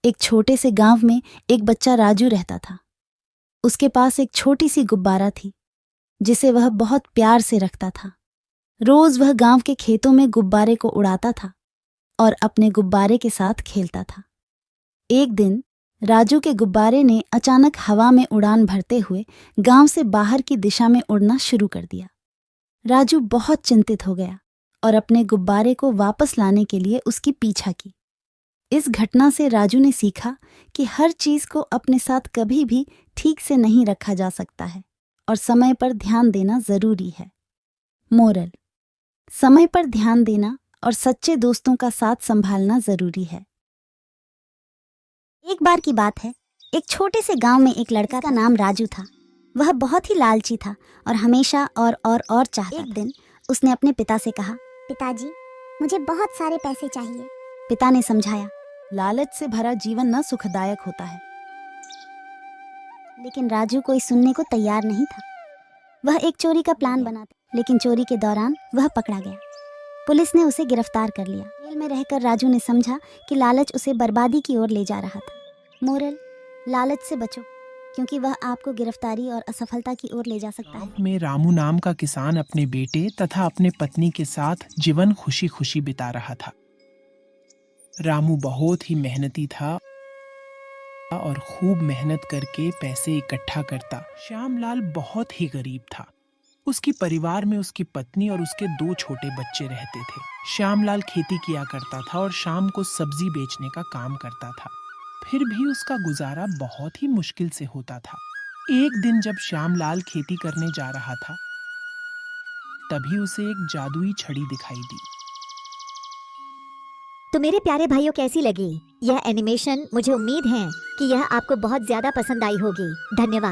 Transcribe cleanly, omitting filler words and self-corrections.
एक छोटे से गांव में एक बच्चा राजू रहता था। उसके पास एक छोटी सी गुब्बारा थी जिसे वह बहुत प्यार से रखता था। रोज वह गांव के खेतों में गुब्बारे को उड़ाता था और अपने गुब्बारे के साथ खेलता था। एक दिन राजू के गुब्बारे ने अचानक हवा में उड़ान भरते हुए गांव से बाहर की दिशा में उड़ना शुरू कर दिया। राजू बहुत चिंतित हो गया और अपने गुब्बारे को वापस लाने के लिए उसकी पीछा की। इस घटना से राजू ने सीखा कि हर चीज को अपने साथ कभी भी ठीक से नहीं रखा जा सकता है और समय पर ध्यान देना जरूरी है। मोरल: समय पर ध्यान देना और सच्चे दोस्तों का साथ संभालना जरूरी है। एक बार की बात है, एक छोटे से गांव में एक लड़का का नाम राजू था। वह बहुत ही लालची था और हमेशा और चाहता। एक दिन उसने अपने पिता से कहा, पिताजी, मुझे बहुत सारे पैसे चाहिए। पिता ने समझाया, लालच से भरा जीवन न सुखदायक होता है। लेकिन राजू कोई सुनने को तैयार नहीं था। वह एक चोरी का प्लान बनाता, लेकिन चोरी के दौरान वह पकड़ा गया। पुलिस ने उसे गिरफ्तार कर लिया। जेल में रहकर राजू ने समझा कि लालच उसे बर्बादी की ओर ले जा रहा था। मोरल: लालच से बचो, क्योंकि वह आपको गिरफ्तारी और असफलता की ओर ले जा सकता है। गाँव में रामू नाम का किसान अपने बेटे तथा अपने पत्नी के साथ जीवन खुशी खुशी बिता रहा था। रामू बहुत ही मेहनती था और खूब मेहनत करके पैसे इकट्ठा करता। श्यामलाल बहुत ही गरीब था। उसके परिवार में उसकी पत्नी और उसके 2 छोटे बच्चे रहते थे। श्यामलाल खेती किया करता था और शाम को सब्जी बेचने का काम करता था। फिर भी उसका गुजारा बहुत ही मुश्किल से होता था। एक दिन जब श्यामलाल खेती करने जा रहा था, तभी उसे एक जादुई छड़ी दिखाई दी। तो मेरे प्यारे भाइयों, कैसी लगी यह एनिमेशन? मुझे उम्मीद है कि यह आपको बहुत ज्यादा पसंद आई होगी। धन्यवाद।